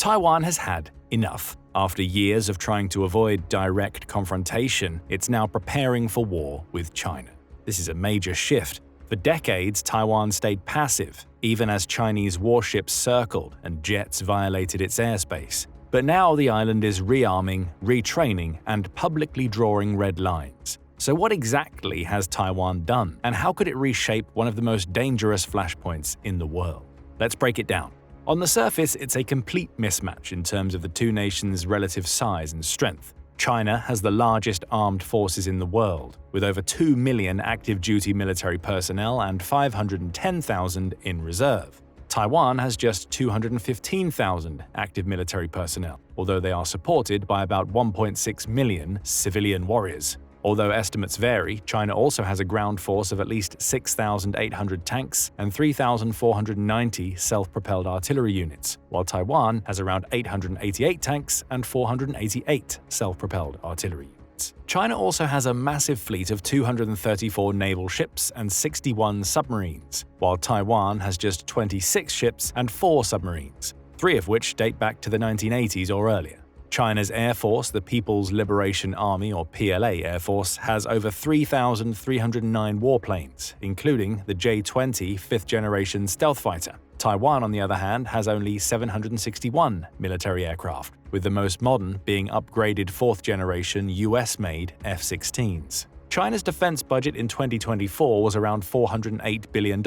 Taiwan has had enough. After years of trying to avoid direct confrontation, it's now preparing for war with China. This is a major shift. For decades, Taiwan stayed passive, even as Chinese warships circled and jets violated its airspace. But now the island is rearming, retraining, and publicly drawing red lines. So what exactly has Taiwan done, and how could it reshape one of the most dangerous flashpoints in the world? Let's break it down. On the surface, it's a complete mismatch in terms of the two nations' relative size and strength. China has the largest armed forces in the world, with over 2 million active-duty military personnel and 510,000 in reserve. Taiwan has just 215,000 active military personnel, although they are supported by about 1.6 million civilian warriors. Although estimates vary, China also has a ground force of at least 6,800 tanks and 3,490 self-propelled artillery units, while Taiwan has around 888 tanks and 488 self-propelled artillery units. China also has a massive fleet of 234 naval ships and 61 submarines, while Taiwan has just 26 ships and 4 submarines, 3 of which date back to the 1980s or earlier. China's Air Force, the People's Liberation Army or PLA Air Force, has over 3,309 warplanes, including the J-20 fifth-generation stealth fighter. Taiwan, on the other hand, has only 761 military aircraft, with the most modern being upgraded fourth-generation US-made F-16s. China's defense budget in 2024 was around $408 billion,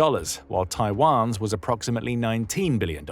while Taiwan's was approximately $19 billion,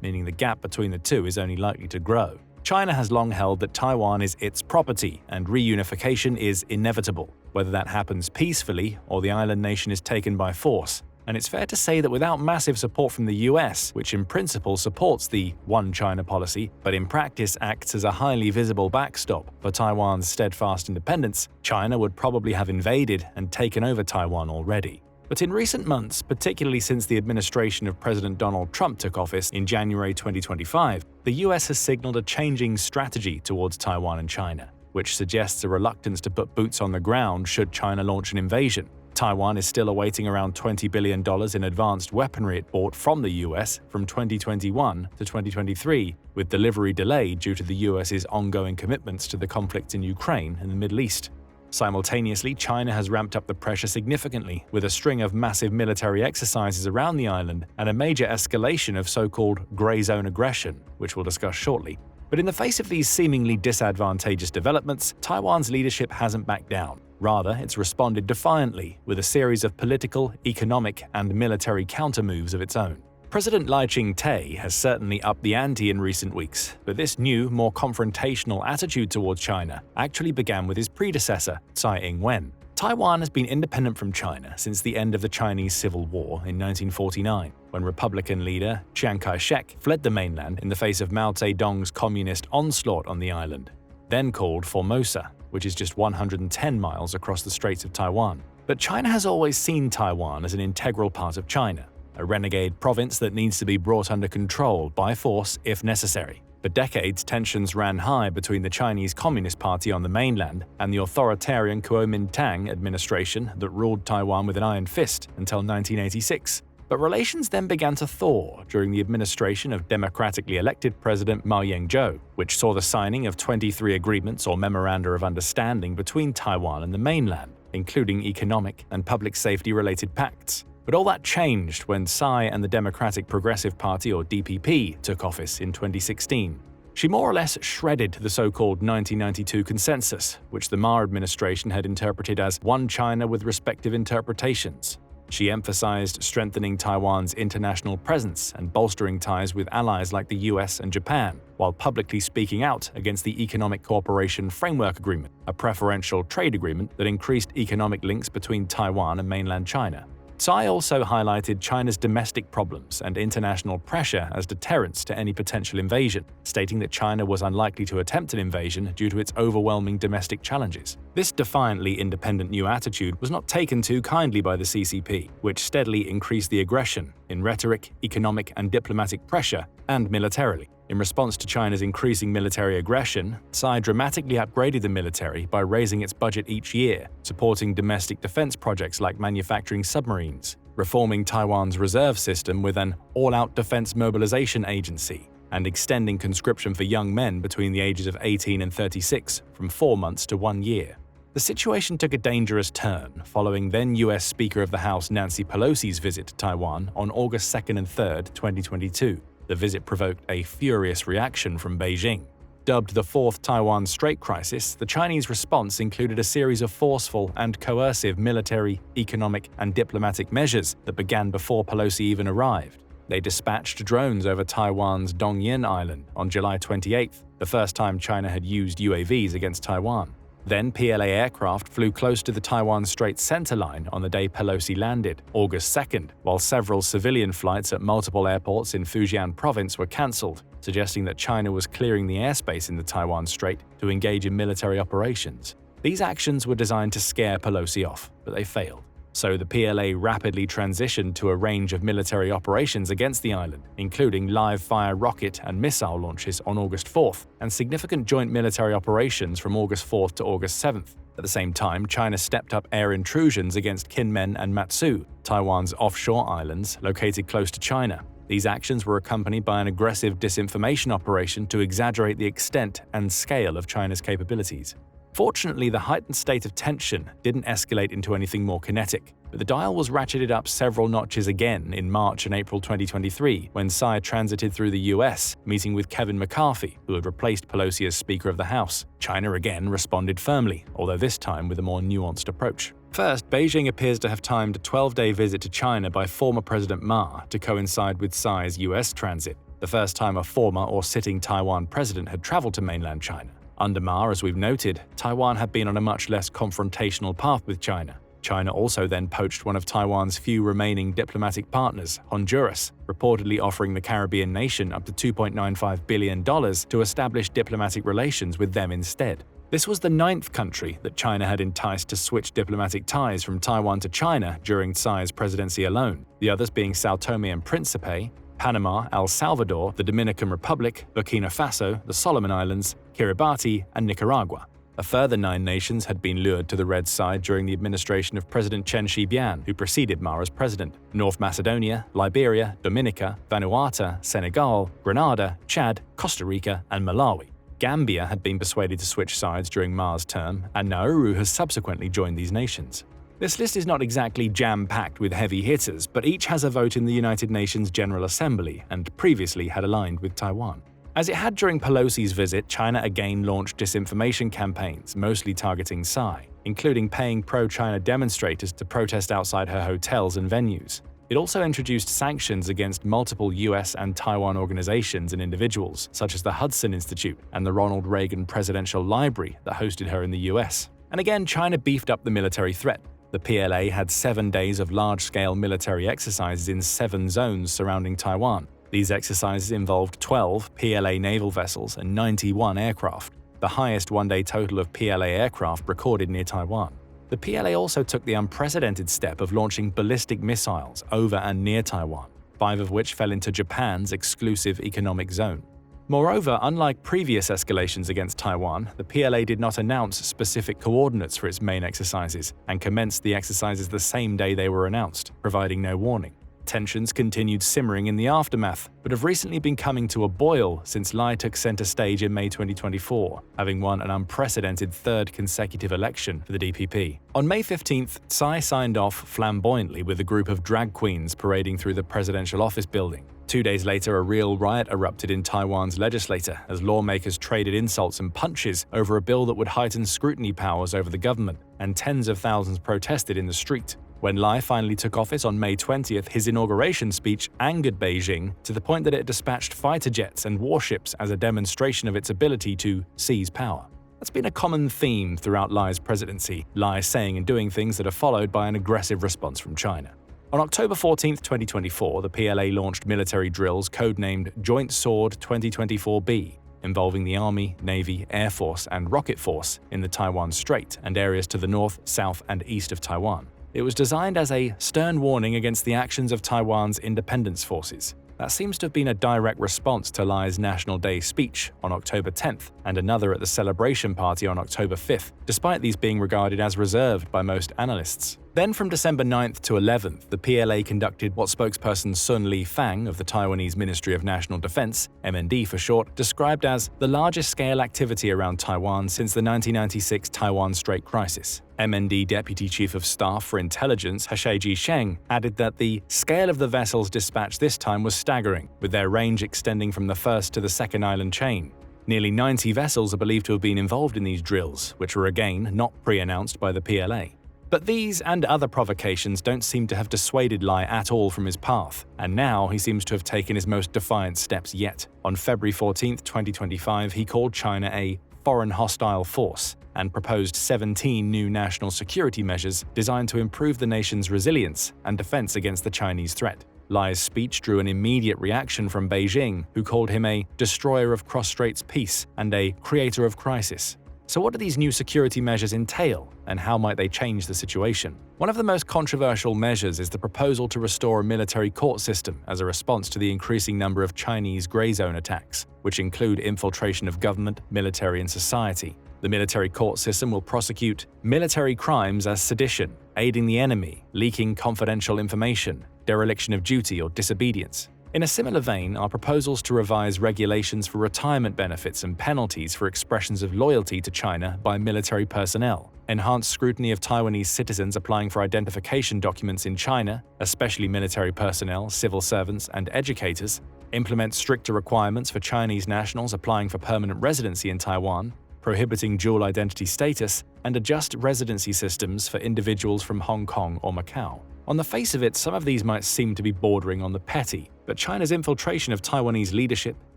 meaning the gap between the two is only likely to grow. China has long held that Taiwan is its property and reunification is inevitable, whether that happens peacefully or the island nation is taken by force. And it's fair to say that without massive support from the US, which in principle supports the One China policy, but in practice acts as a highly visible backstop for Taiwan's steadfast independence, China would probably have invaded and taken over Taiwan already. But in recent months, particularly since the administration of President Donald Trump took office in January 2025, the US has signaled a changing strategy towards Taiwan and China, which suggests a reluctance to put boots on the ground should China launch an invasion. Taiwan is still awaiting around $20 billion in advanced weaponry it bought from the US from 2021 to 2023, with delivery delayed due to the US's ongoing commitments to the conflict in Ukraine and the Middle East. Simultaneously, China has ramped up the pressure significantly, with a string of massive military exercises around the island and a major escalation of so-called grey zone aggression, which we'll discuss shortly. But in the face of these seemingly disadvantageous developments, Taiwan's leadership hasn't backed down. Rather, it's responded defiantly, with a series of political, economic, and military countermoves of its own. President Lai Ching-te has certainly upped the ante in recent weeks, but this new, more confrontational attitude towards China actually began with his predecessor, Tsai Ing-wen. Taiwan has been independent from China since the end of the Chinese Civil War in 1949, when Republican leader Chiang Kai-shek fled the mainland in the face of Mao Zedong's communist onslaught on the island, then called Formosa, which is just 110 miles across the Straits of Taiwan. But China has always seen Taiwan as an integral part of China, a renegade province that needs to be brought under control by force if necessary. For decades, tensions ran high between the Chinese Communist Party on the mainland and the authoritarian Kuomintang administration that ruled Taiwan with an iron fist until 1986. But relations then began to thaw during the administration of democratically elected President Ma Ying-jeou, which saw the signing of 23 agreements or memoranda of understanding between Taiwan and the mainland, including economic and public safety-related pacts. But all that changed when Tsai and the Democratic Progressive Party, or DPP, took office in 2016. She more or less shredded the so-called 1992 consensus, which the Ma administration had interpreted as one China with respective interpretations. She emphasized strengthening Taiwan's international presence and bolstering ties with allies like the US and Japan, while publicly speaking out against the Economic Cooperation Framework Agreement, a preferential trade agreement that increased economic links between Taiwan and mainland China. Tsai also highlighted China's domestic problems and international pressure as deterrents to any potential invasion, stating that China was unlikely to attempt an invasion due to its overwhelming domestic challenges. This defiantly independent new attitude was not taken too kindly by the CCP, which steadily increased the aggression in rhetoric, economic and diplomatic pressure, and militarily. In response to China's increasing military aggression, Tsai dramatically upgraded the military by raising its budget each year, supporting domestic defense projects like manufacturing submarines, reforming Taiwan's reserve system with an all-out defense mobilization agency, and extending conscription for young men between the ages of 18 and 36 from 4 months to 1 year. The situation took a dangerous turn following then US Speaker of the House Nancy Pelosi's visit to Taiwan on August 2nd and 3rd, 2022. The visit provoked a furious reaction from Beijing. Dubbed the Fourth Taiwan Strait Crisis, the Chinese response included a series of forceful and coercive military, economic, and diplomatic measures that began before Pelosi even arrived. They dispatched drones over Taiwan's Dongyin Island on July 28th, the first time China had used UAVs against Taiwan. Then PLA aircraft flew close to the Taiwan Strait centerline on the day Pelosi landed, August 2nd, while several civilian flights at multiple airports in Fujian province were cancelled, suggesting that China was clearing the airspace in the Taiwan Strait to engage in military operations. These actions were designed to scare Pelosi off, but they failed. So the PLA rapidly transitioned to a range of military operations against the island, including live-fire rocket and missile launches on August 4th, and significant joint military operations from August 4th to August 7th. At the same time, China stepped up air intrusions against Kinmen and Matsu, Taiwan's offshore islands located close to China. These actions were accompanied by an aggressive disinformation operation to exaggerate the extent and scale of China's capabilities. Fortunately, the heightened state of tension didn't escalate into anything more kinetic, but the dial was ratcheted up several notches again in March and April 2023 when Tsai transited through the US, meeting with Kevin McCarthy, who had replaced Pelosi as Speaker of the House. China again responded firmly, although this time with a more nuanced approach. First, Beijing appears to have timed a 12-day visit to China by former President Ma to coincide with Tsai's US transit, the first time a former or sitting Taiwan president had traveled to mainland China. Under Ma, as we've noted, Taiwan had been on a much less confrontational path with China. China also then poached one of Taiwan's few remaining diplomatic partners, Honduras, reportedly offering the Caribbean nation up to $2.95 billion to establish diplomatic relations with them instead. This was the 9th country that China had enticed to switch diplomatic ties from Taiwan to China during Tsai's presidency alone, the others being São Tomé and Príncipe, Panama, El Salvador, the Dominican Republic, Burkina Faso, the Solomon Islands, Kiribati, and Nicaragua. A further 9 nations had been lured to the red side during the administration of President Chen Shui-bian, who preceded Ma as president. North Macedonia, Liberia, Dominica, Vanuatu, Senegal, Grenada, Chad, Costa Rica, and Malawi. Gambia had been persuaded to switch sides during Ma's term, and Nauru has subsequently joined these nations. This list is not exactly jam-packed with heavy hitters, but each has a vote in the United Nations General Assembly and previously had aligned with Taiwan. As it had during Pelosi's visit, China again launched disinformation campaigns, mostly targeting Tsai, including paying pro-China demonstrators to protest outside her hotels and venues. It also introduced sanctions against multiple US and Taiwan organizations and individuals, such as the Hudson Institute and the Ronald Reagan Presidential Library that hosted her in the US. And again, China beefed up the military threat. The PLA had 7 days of large-scale military exercises in 7 zones surrounding Taiwan. These exercises involved 12 PLA naval vessels and 91 aircraft, the highest one-day total of PLA aircraft recorded near Taiwan. The PLA also took the unprecedented step of launching ballistic missiles over and near Taiwan, 5 of which fell into Japan's exclusive economic zone. Moreover, unlike previous escalations against Taiwan, the PLA did not announce specific coordinates for its main exercises and commenced the exercises the same day they were announced, providing no warning. Tensions continued simmering in the aftermath, but have recently been coming to a boil since Lai took center stage in May 2024, having won an unprecedented 3rd consecutive election for the DPP. On May 15th, Tsai signed off flamboyantly with a group of drag queens parading through the presidential office building. 2 days later, a real riot erupted in Taiwan's legislature as lawmakers traded insults and punches over a bill that would heighten scrutiny powers over the government, and tens of thousands protested in the street. When Lai finally took office on May 20th, his inauguration speech angered Beijing to the point that it dispatched fighter jets and warships as a demonstration of its ability to seize power. That's been a common theme throughout Lai's presidency, Lai saying and doing things that are followed by an aggressive response from China. On October 14, 2024, the PLA launched military drills codenamed Joint Sword 2024B, involving the Army, Navy, Air Force, and Rocket Force in the Taiwan Strait and areas to the north, south, and east of Taiwan. It was designed as a stern warning against the actions of Taiwan's independence forces. That seems to have been a direct response to Lai's National Day speech on October 10th and another at the celebration party on October 5th, despite these being regarded as reserved by most analysts. Then from December 9th to 11th, the PLA conducted what spokesperson Sun Li-Fang of the Taiwanese Ministry of National Defense, MND for short, described as the largest-scale activity around Taiwan since the 1996 Taiwan Strait crisis. MND Deputy Chief of Staff for Intelligence He Jisheng added that the scale of the vessels dispatched this time was staggering, with their range extending from the first to the second island chain. Nearly 90 vessels are believed to have been involved in these drills, which were again not pre-announced by the PLA. But these and other provocations don't seem to have dissuaded Lai at all from his path, and now he seems to have taken his most defiant steps yet. On February 14, 2025, he called China a foreign hostile force and proposed 17 new national security measures designed to improve the nation's resilience and defense against the Chinese threat. Lai's speech drew an immediate reaction from Beijing, who called him a destroyer of cross-straits peace and a creator of crisis. So what do these new security measures entail, and how might they change the situation? One of the most controversial measures is the proposal to restore a military court system as a response to the increasing number of Chinese gray zone attacks, which include infiltration of government, military, and society. The military court system will prosecute military crimes as sedition, aiding the enemy, leaking confidential information, dereliction of duty, or disobedience. In a similar vein are proposals to revise regulations for retirement benefits and penalties for expressions of loyalty to China by military personnel, enhanced scrutiny of Taiwanese citizens applying for identification documents in China, especially military personnel, civil servants, and educators, implement stricter requirements for Chinese nationals applying for permanent residency in Taiwan, prohibiting dual identity status, and adjust residency systems for individuals from Hong Kong or Macau. On the face of it, some of these might seem to be bordering on the petty, but China's infiltration of Taiwanese leadership,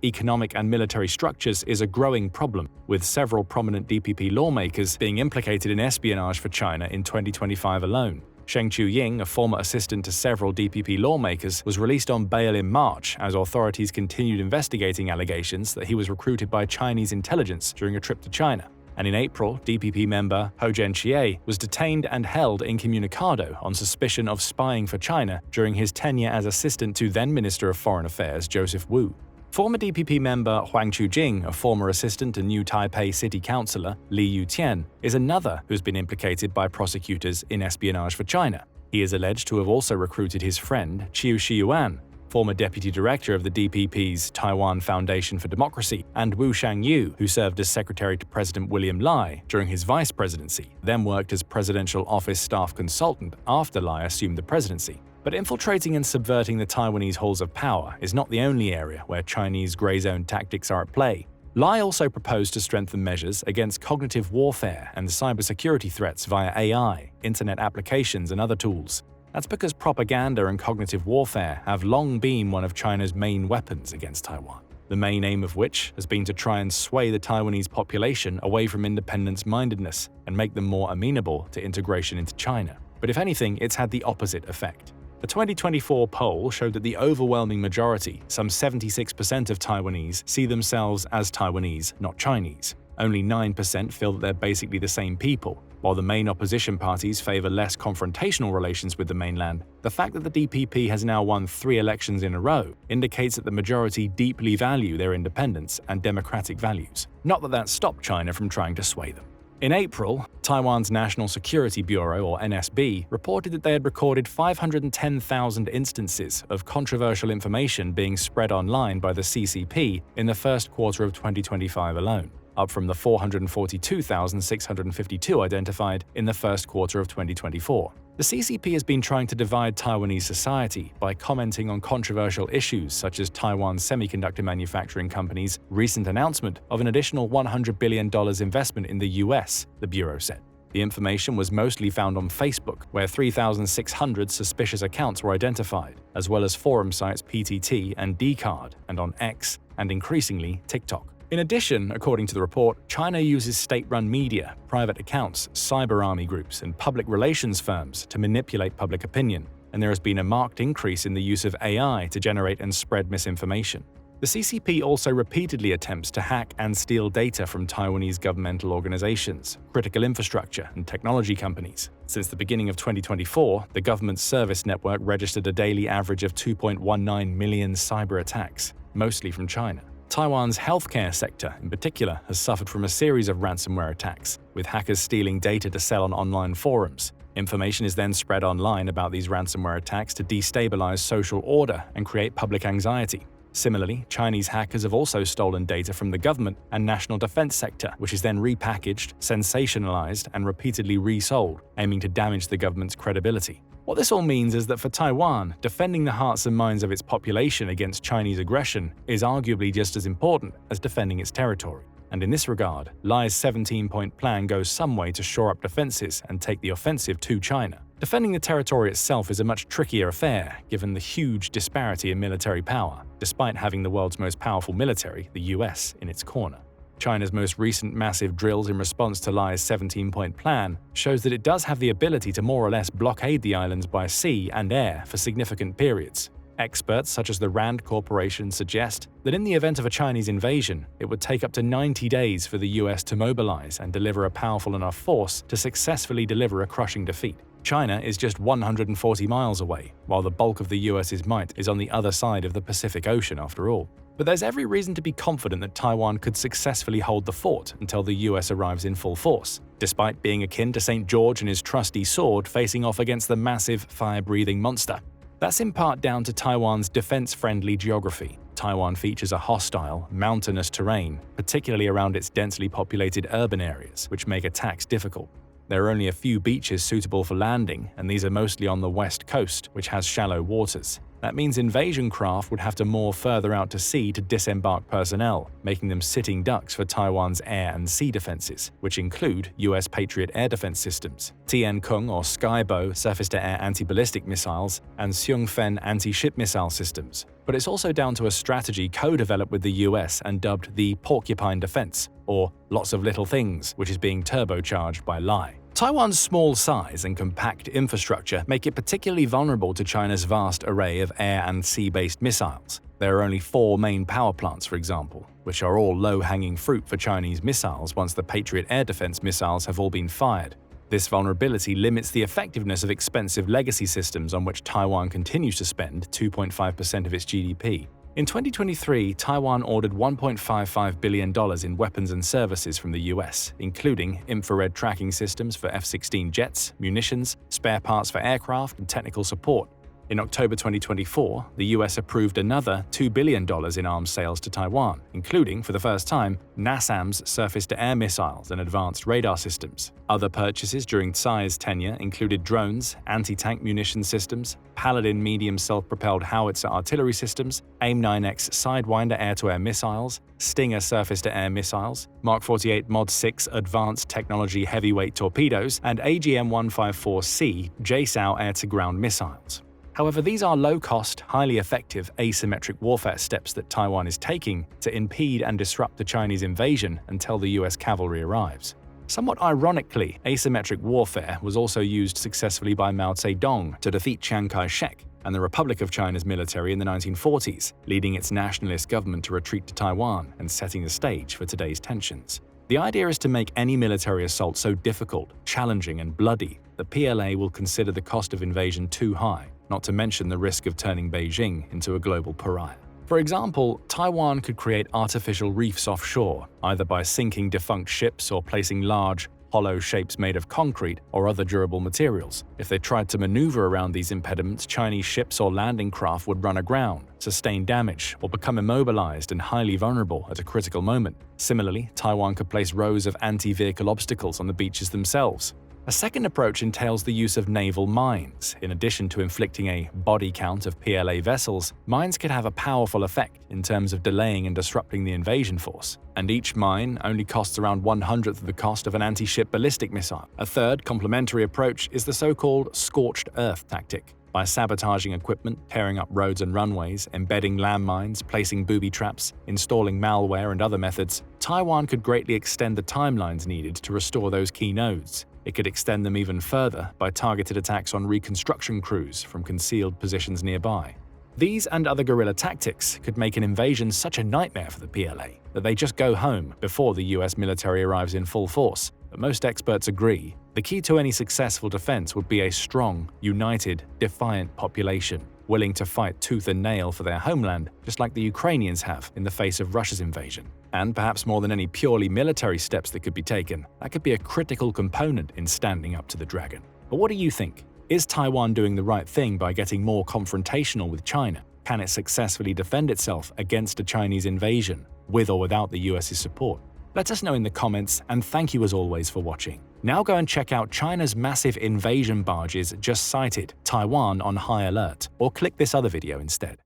economic and military structures is a growing problem, with several prominent DPP lawmakers being implicated in espionage for China in 2025 alone. Sheng Chu-ying, a former assistant to several DPP lawmakers, was released on bail in March as authorities continued investigating allegations that he was recruited by Chinese intelligence during a trip to China. And in April, DPP member Hou Zhenjie was detained and held incommunicado on suspicion of spying for China during his tenure as assistant to then Minister of Foreign Affairs Joseph Wu. Former DPP member Huang Qujing, a former assistant to New Taipei City Councillor Li Yutian, is another who's been implicated by prosecutors in espionage for China. He is alleged to have also recruited his friend Chiu Shiyuan, former deputy director of the DPP's Taiwan Foundation for Democracy, and Wu Shangyu, who served as secretary to President William Lai during his vice presidency, then worked as presidential office staff consultant after Lai assumed the presidency. But infiltrating and subverting the Taiwanese halls of power is not the only area where Chinese gray zone tactics are at play. Lai also proposed to strengthen measures against cognitive warfare and cybersecurity threats via AI, internet applications, and other tools. That's because propaganda and cognitive warfare have long been one of China's main weapons against Taiwan, the main aim of which has been to try and sway the Taiwanese population away from independence-mindedness and make them more amenable to integration into China. But if anything, it's had the opposite effect. A 2024 poll showed that the overwhelming majority, some 76% of Taiwanese, see themselves as Taiwanese, not Chinese. Only 9% feel that they're basically the same people. While the main opposition parties favor less confrontational relations with the mainland, the fact that the DPP has now won 3 elections in a row indicates that the majority deeply value their independence and democratic values. Not that that stopped China from trying to sway them. In April, Taiwan's National Security Bureau, or NSB, reported that they had recorded 510,000 instances of controversial information being spread online by the CCP in the first quarter of 2025 alone, up from the 442,652 identified in the first quarter of 2024. The CCP has been trying to divide Taiwanese society by commenting on controversial issues such as Taiwan's semiconductor manufacturing company's recent announcement of an additional $100 billion investment in the US, the Bureau said. The information was mostly found on Facebook, where 3,600 suspicious accounts were identified, as well as forum sites PTT and Dcard, and on X, and increasingly TikTok. In addition, according to the report, China uses state-run media, private accounts, cyber army groups, and public relations firms to manipulate public opinion, and there has been a marked increase in the use of AI to generate and spread misinformation. The CCP also repeatedly attempts to hack and steal data from Taiwanese governmental organizations, critical infrastructure, and technology companies. Since the beginning of 2024, the government's service network registered a daily average of 2.19 million cyber attacks, mostly from China. Taiwan's healthcare sector, in particular, has suffered from a series of ransomware attacks, with hackers stealing data to sell on online forums. Information is then spread online about these ransomware attacks to destabilize social order and create public anxiety. Similarly, Chinese hackers have also stolen data from the government and national defense sector, which is then repackaged, sensationalized, and repeatedly resold, aiming to damage the government's credibility. What this all means is that for Taiwan, defending the hearts and minds of its population against Chinese aggression is arguably just as important as defending its territory. And in this regard, Lai's 17-point plan goes some way to shore up defenses and take the offensive to China. Defending the territory itself is a much trickier affair, given the huge disparity in military power, despite having the world's most powerful military, the US, in its corner. China's most recent massive drills in response to Lai's 17-point plan shows that it does have the ability to more or less blockade the islands by sea and air for significant periods. Experts such as the RAND Corporation suggest that in the event of a Chinese invasion, it would take up to 90 days for the US to mobilize and deliver a powerful enough force to successfully deliver a crushing defeat. China is just 140 miles away, while the bulk of the US's might is on the other side of the Pacific Ocean after all. But there's every reason to be confident that Taiwan could successfully hold the fort until the US arrives in full force, despite being akin to St. George and his trusty sword facing off against the massive, fire-breathing monster. That's in part down to Taiwan's defense-friendly geography. Taiwan features a hostile, mountainous terrain, particularly around its densely populated urban areas, which make attacks difficult. There are only a few beaches suitable for landing, and these are mostly on the west coast, which has shallow waters. That means invasion craft would have to moor further out to sea to disembark personnel, making them sitting ducks for Taiwan's air and sea defenses, which include US Patriot air defense systems, Tiankung or Skybow surface-to-air anti-ballistic missiles, and Xiongfen anti-ship missile systems. But it's also down to a strategy co-developed with the US and dubbed the Porcupine defense, or lots of little things, which is being turbocharged by Lai. Taiwan's small size and compact infrastructure make it particularly vulnerable to China's vast array of air and sea-based missiles. There are only 4 main power plants, for example, which are all low-hanging fruit for Chinese missiles once the Patriot air defense missiles have all been fired. This vulnerability limits the effectiveness of expensive legacy systems on which Taiwan continues to spend 2.5% of its GDP. In 2023, Taiwan ordered $1.55 billion in weapons and services from the US, including infrared tracking systems for F-16 jets, munitions, spare parts for aircraft, and technical support. In October 2024, the US approved another $2 billion in arms sales to Taiwan, including, for the first time, NASAM's surface-to-air missiles and advanced radar systems. Other purchases during Tsai's tenure included drones, anti-tank munition systems, Paladin medium self-propelled howitzer artillery systems, AIM-9X Sidewinder air-to-air missiles, Stinger surface-to-air missiles, Mark 48 Mod 6 advanced technology heavyweight torpedoes, and AGM-154C JSOW air-to-ground missiles. However, these are low-cost, highly effective asymmetric warfare steps that Taiwan is taking to impede and disrupt the Chinese invasion until the US cavalry arrives. Somewhat ironically, asymmetric warfare was also used successfully by Mao Zedong to defeat Chiang Kai-shek and the Republic of China's military in the 1940s, leading its nationalist government to retreat to Taiwan and setting the stage for today's tensions. The idea is to make any military assault so difficult, challenging, and bloody that PLA will consider the cost of invasion too high, not to mention the risk of turning Beijing into a global pariah. For example, Taiwan could create artificial reefs offshore, either by sinking defunct ships or placing large, hollow shapes made of concrete or other durable materials. If they tried to maneuver around these impediments, Chinese ships or landing craft would run aground, sustain damage, or become immobilized and highly vulnerable at a critical moment. Similarly, Taiwan could place rows of anti-vehicle obstacles on the beaches themselves. A second approach entails the use of naval mines. In addition to inflicting a body count of PLA vessels, mines could have a powerful effect in terms of delaying and disrupting the invasion force. And each mine only costs around 1/100th of the cost of an anti-ship ballistic missile. A third, complementary approach is the so-called scorched earth tactic. By sabotaging equipment, tearing up roads and runways, embedding landmines, placing booby traps, installing malware, and other methods, Taiwan could greatly extend the timelines needed to restore those key nodes. It could extend them even further by targeted attacks on reconstruction crews from concealed positions nearby. These and other guerrilla tactics could make an invasion such a nightmare for the PLA that they just go home before the US military arrives in full force. But most experts agree, the key to any successful defense would be a strong, united, defiant population, willing to fight tooth and nail for their homeland, just like the Ukrainians have in the face of Russia's invasion. And perhaps more than any purely military steps that could be taken, that could be a critical component in standing up to the dragon. But what do you think? Is Taiwan doing the right thing by getting more confrontational with China? Can it successfully defend itself against a Chinese invasion, with or without the US's support? Let us know in the comments, and thank you as always for watching. Now go and check out China's massive invasion barges just sighted Taiwan on high alert, or click this other video instead.